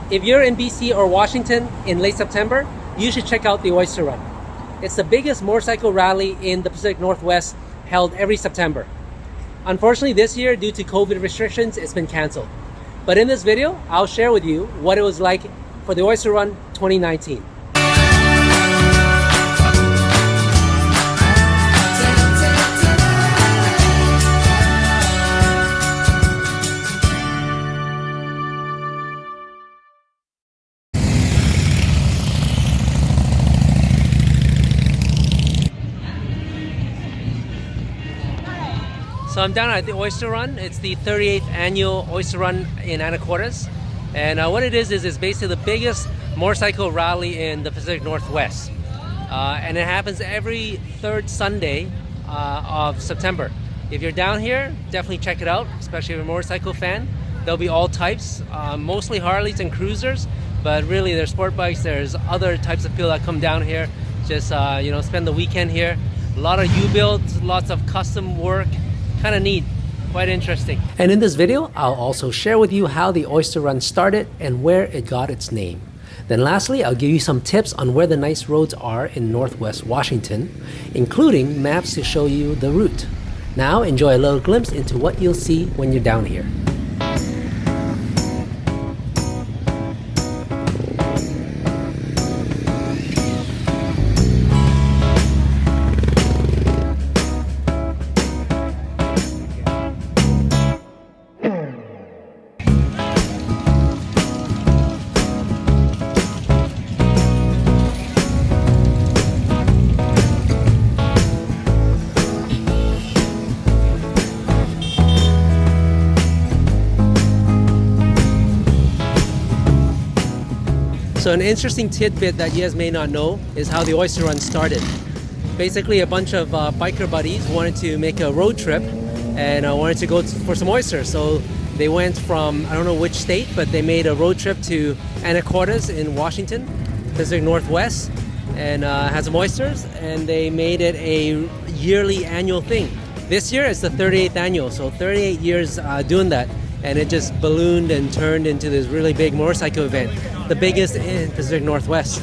If you're in BC or Washington in late September, you should check out the Oyster Run. It's the biggest motorcycle rally in the Pacific Northwest, held every September. Unfortunately, this year, due to COVID restrictions, it's been canceled. But in this video, I'll share with you what it was like for the Oyster Run 2019. So I'm down at the Oyster Run. It's the 38th annual Oyster Run in Anacortes. And what it is it's basically the biggest motorcycle rally in the Pacific Northwest. And it happens every third Sunday of September. If you're down here, definitely check it out, especially if you're a motorcycle fan. There'll be all types, mostly Harleys and cruisers, but really there's sport bikes, there's other types of people that come down here, just spend the weekend here. A lot of U-builds, lots of custom work. Kind of neat, quite interesting. And in this video, I'll also share with you how the Oyster Run started and where it got its name. Then lastly, I'll give you some tips on where the nice roads are in Northwest Washington, including maps to show you the route. Now enjoy a little glimpse into what you'll see when you're down here. So an interesting tidbit that you guys may not know is how the Oyster Run started. Basically, a bunch of biker buddies wanted to make a road trip and wanted to go for some oysters. So they went from, I don't know which state, but they made a road trip to Anacortes in Washington, Pacific Northwest, and had some oysters, and they made it a yearly annual thing. This year it's the 38th annual, so 38 years doing that. And it just ballooned and turned into this really big motorcycle event, the biggest in Pacific Northwest.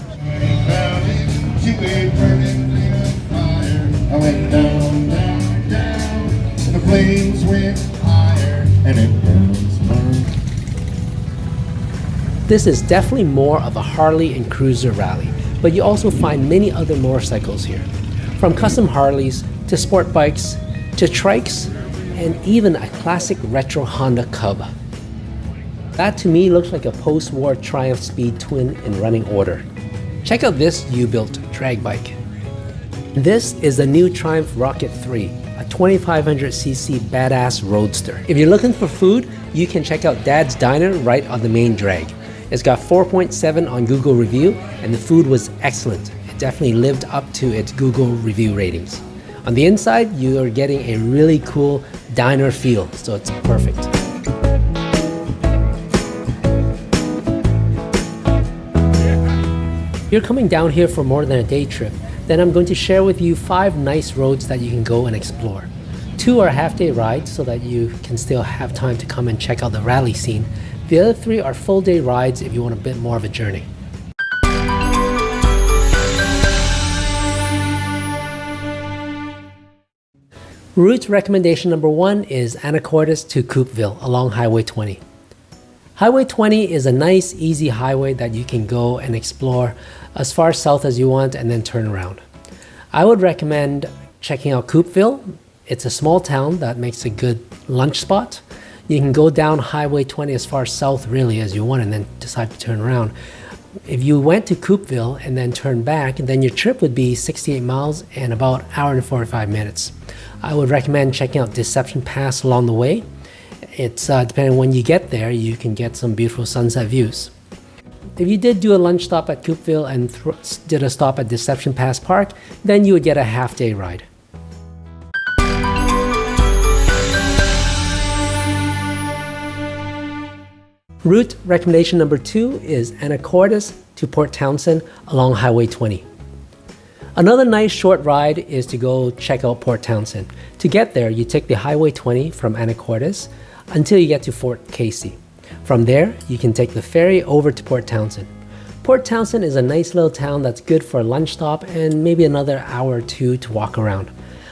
This is definitely more of a Harley and cruiser rally, but you also find many other motorcycles here, from custom Harleys to sport bikes to trikes, and even a classic retro Honda Cub. That to me looks like a post-war Triumph Speed twin in running order. Check out this U-built drag bike. This is the new Triumph Rocket 3, a 2500cc badass roadster. If you're looking for food, you can check out Dad's Diner right on the main drag. It's got 4.7 on Google review, and the food was excellent. It definitely lived up to its Google review ratings. On the inside, you are getting a really cool diner feel, so it's perfect. If you're coming down here for more than a day trip, then I'm going to share with you 5 nice roads that you can go and explore. 2 are half-day rides so that you can still have time to come and check out the rally scene. The other 3 are full-day rides if you want a bit more of a journey. Route recommendation number 1 is Anacortes to Coupeville along Highway 20. Highway 20 is a nice, easy highway that you can go and explore as far south as you want and then turn around. I would recommend checking out Coupeville. It's a small town that makes a good lunch spot. You can go down Highway 20 as far south really as you want and then decide to turn around. If you went to Coupeville and then turned back, then your trip would be 68 miles and about an hour and 45 minutes. I would recommend checking out Deception Pass along the way. It's depending on when you get there, you can get some beautiful sunset views. If you did do a lunch stop at Coupeville and did a stop at Deception Pass Park, then you would get a half-day ride. Route recommendation number 2 is Anacortes to Port Townsend along Highway 20. Another nice short ride is to go check out Port Townsend. To get there, you take the Highway 20 from Anacortes until you get to Fort Casey. From there, you can take the ferry over to Port Townsend. Port Townsend is a nice little town that's good for a lunch stop and maybe another hour or two to walk around.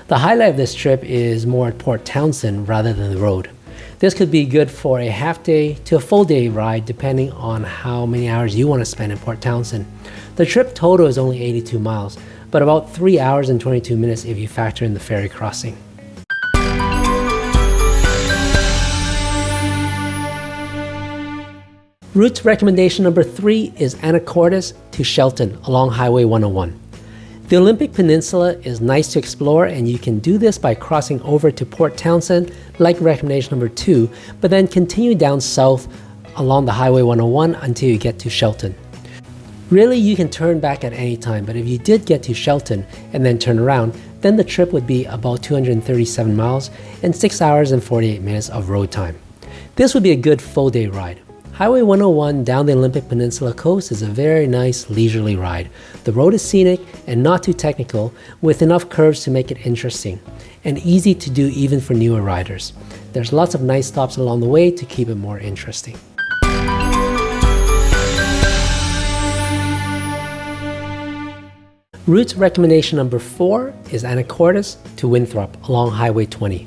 The highlight of this trip is more at Port Townsend rather than the road. This could be good for a half day to a full day ride depending on how many hours you want to spend in Port Townsend. The trip total is only 82 miles, but about 3 hours and 22 minutes if you factor in the ferry crossing. Route recommendation number 3 is Anacortes to Shelton along Highway 101. The Olympic Peninsula is nice to explore, and you can do this by crossing over to Port Townsend like recommendation number 2, but then continue down south along the Highway 101 until you get to Shelton. Really, you can turn back at any time, but if you did get to Shelton and then turn around, then the trip would be about 237 miles and 6 hours and 48 minutes of road time. This would be a good full day ride. Highway 101 down the Olympic Peninsula coast is a very nice leisurely ride. The road is scenic and not too technical, with enough curves to make it interesting, and easy to do even for newer riders. There's lots of nice stops along the way to keep it more interesting. Route recommendation number 4 is Anacortes to Winthrop along Highway 20.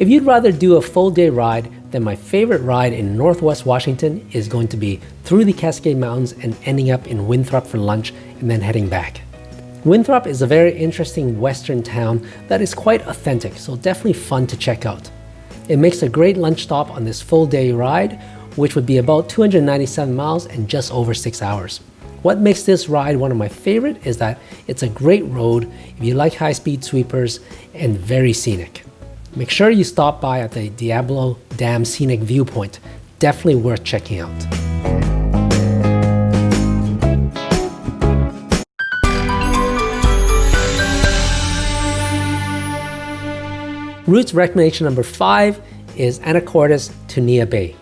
If you'd rather do a full day ride, then my favorite ride in Northwest Washington is going to be through the Cascade Mountains and ending up in Winthrop for lunch and then heading back. Winthrop is a very interesting western town that is quite authentic, so definitely fun to check out. It makes a great lunch stop on this full day ride, which would be about 297 miles and just over 6 hours. What makes this ride one of my favorite is that it's a great road if you like high-speed sweepers and very scenic. Make sure you stop by at the Diablo Dam Scenic Viewpoint. Definitely worth checking out. Route recommendation number 5 is Anacortes to Neah Bay.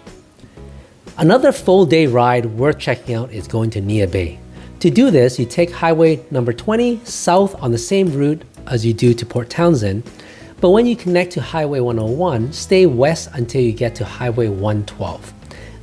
Another full day ride worth checking out is going to Neah Bay. To do this, you take highway number 20 south on the same route as you do to Port Townsend, but when you connect to Highway 101, stay west until you get to Highway 112.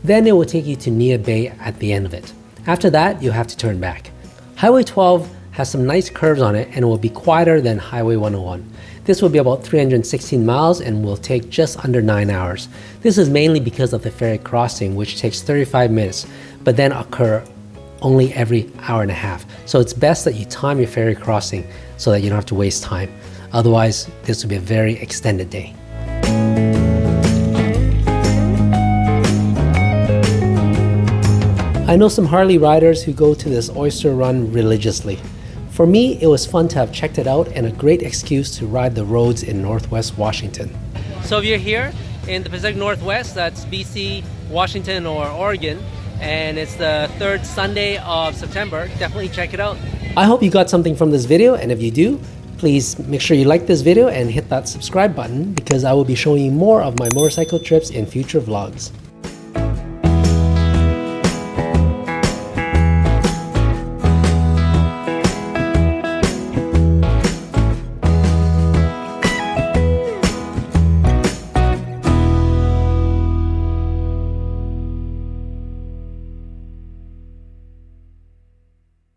Then it will take you to Neah Bay at the end of it. After that, you'll have to turn back. Highway 12 has some nice curves on it and it will be quieter than Highway 101. This will be about 316 miles and will take just under 9 hours. This is mainly because of the ferry crossing, which takes 35 minutes, but then occur only every hour and a half. So it's best that you time your ferry crossing so that you don't have to waste time. Otherwise, this will be a very extended day. I know some Harley riders who go to this oyster run religiously. For me, it was fun to have checked it out and a great excuse to ride the roads in Northwest Washington. So if you're here in the Pacific Northwest, that's BC, Washington, or Oregon, and it's the 3rd Sunday of September, definitely check it out. I hope you got something from this video, and if you do, please make sure you like this video and hit that subscribe button because I will be showing you more of my motorcycle trips in future vlogs.